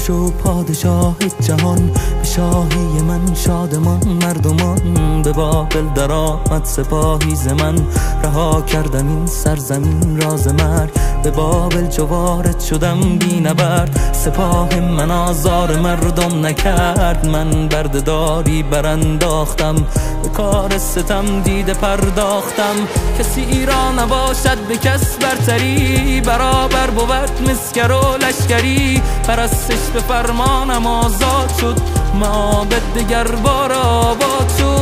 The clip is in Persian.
بشو پادشاه جهان، به شاهی من شادمان مردمان. به بابل در آمد سپاهی ز من، رها کردم این سرزمین راز مرگ. به بابل چو وارد شدم بی نبرد، سپاه من آزار مردم نکرد. من بردهداری برانداختم، به کار ستم دیده پرداختم. کسی را نباشد به کس برتری، برابر بود مسکر و لشکری. پرستش به فرمانم آزاد شد، معابد دگر بار آباد شد.